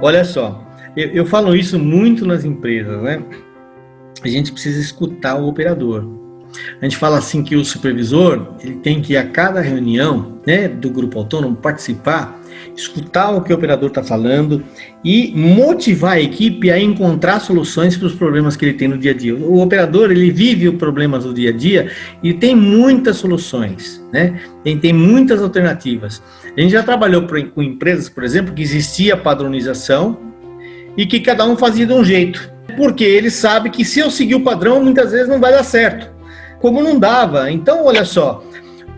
Olha só, eu falo isso muito nas empresas, né? A gente precisa escutar o operador. A gente fala assim que o supervisor, ele tem que, a cada reunião, né, do grupo autônomo, participar, escutar o que o operador está falando e motivar a equipe a encontrar soluções para os problemas que ele tem no dia a dia. O operador, ele vive os problemas do dia a dia e tem muitas soluções, né? Tem muitas alternativas. A gente já trabalhou com empresas, por exemplo, que existia padronização e que cada um fazia de um jeito, porque ele sabe que se eu seguir o padrão, muitas vezes não vai dar certo. Como não dava. Então, olha só,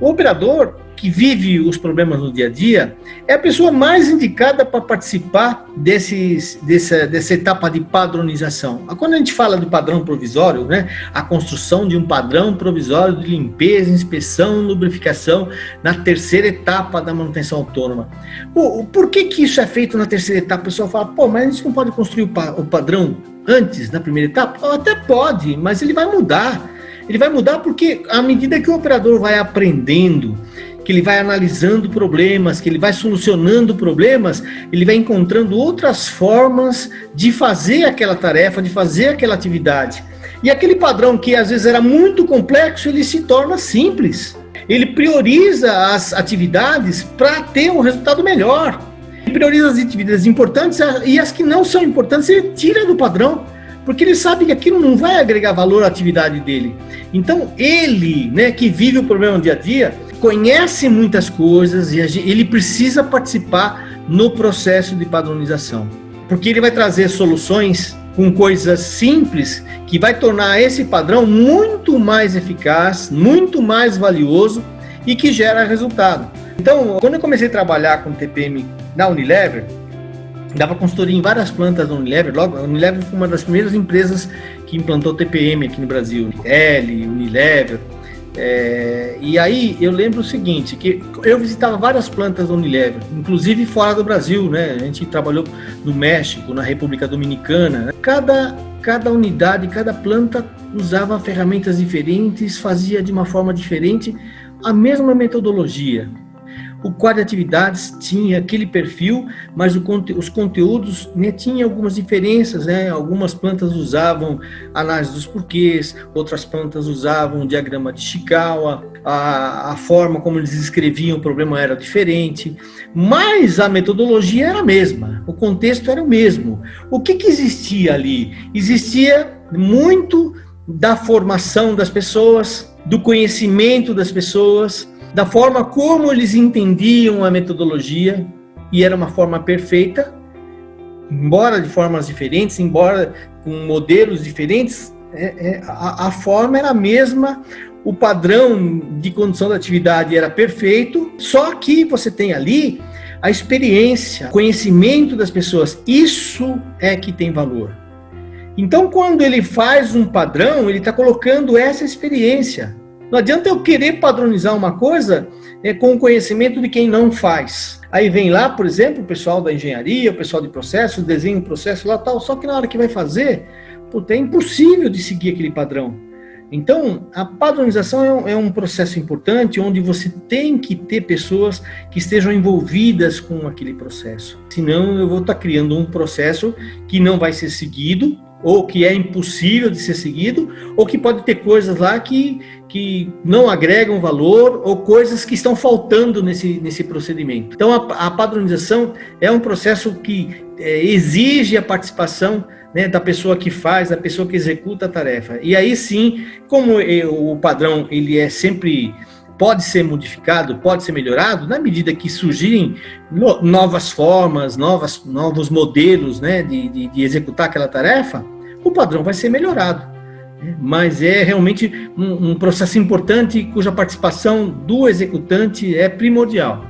o operador que vive os problemas no dia a dia é a pessoa mais indicada para participar dessa etapa de padronização. Quando a gente fala de padrão provisório, né, a construção de um padrão provisório de limpeza, inspeção, lubrificação na terceira etapa da manutenção autônoma. Por que isso é feito na terceira etapa? O pessoal fala, mas a gente não pode construir o padrão antes, na primeira etapa? Até pode, mas ele vai mudar. Ele vai mudar porque, à medida que o operador vai aprendendo, que ele vai analisando problemas, que ele vai solucionando problemas, ele vai encontrando outras formas de fazer aquela tarefa, de fazer aquela atividade. E aquele padrão que às vezes era muito complexo, ele se torna simples. Ele prioriza as atividades para ter um resultado melhor. Ele prioriza as atividades importantes e as que não são importantes, ele tira do padrão. Porque ele sabe que aquilo não vai agregar valor à atividade dele. Então, ele, né, que vive o problema no dia a dia, conhece muitas coisas e ele precisa participar no processo de padronização. Porque ele vai trazer soluções com coisas simples que vai tornar esse padrão muito mais eficaz, muito mais valioso e que gera resultado. Então, quando eu comecei a trabalhar com TPM na Unilever, dava consultoria em várias plantas da Unilever. Logo, a Unilever foi uma das primeiras empresas que implantou TPM aqui no Brasil. Unilever. E aí eu lembro o seguinte, que eu visitava várias plantas da Unilever, inclusive fora do Brasil, né? A gente trabalhou no México, na República Dominicana. Né? Cada unidade, cada planta usava ferramentas diferentes, fazia de uma forma diferente a mesma metodologia. O quadro de atividades tinha aquele perfil, mas os conteúdos, né, tinham algumas diferenças, né? Algumas plantas usavam análise dos porquês, outras plantas usavam o diagrama de Chikawa, a forma como eles escreviam o problema era diferente, mas a metodologia era a mesma, o contexto era o mesmo. O que existia ali? Existia muito da formação das pessoas, do conhecimento das pessoas, da forma como eles entendiam a metodologia, e era uma forma perfeita, embora de formas diferentes, embora com modelos diferentes, a forma era a mesma, o padrão de condução da atividade era perfeito, só que você tem ali a experiência, o conhecimento das pessoas, isso é que tem valor. Então, quando ele faz um padrão, ele está colocando essa experiência. Não adianta eu querer padronizar uma coisa com o conhecimento de quem não faz. Aí vem lá, por exemplo, o pessoal da engenharia, o pessoal de processos, desenha um processo lá tal, só que na hora que vai fazer, é impossível de seguir aquele padrão. Então, a padronização é um processo importante, onde você tem que ter pessoas que estejam envolvidas com aquele processo. Senão, eu vou estar criando um processo que não vai ser seguido, ou que é impossível de ser seguido, ou que pode ter coisas lá que não agregam valor, ou coisas que estão faltando nesse procedimento. Então, a padronização é um processo que exige a participação, né, da pessoa que faz, da pessoa que executa a tarefa. E aí sim, como o padrão ele sempre pode ser modificado, pode ser melhorado, na medida que surgirem novas formas, novos modelos, né, de executar aquela tarefa, o padrão vai ser melhorado. Mas é realmente um processo importante cuja participação do executante é primordial.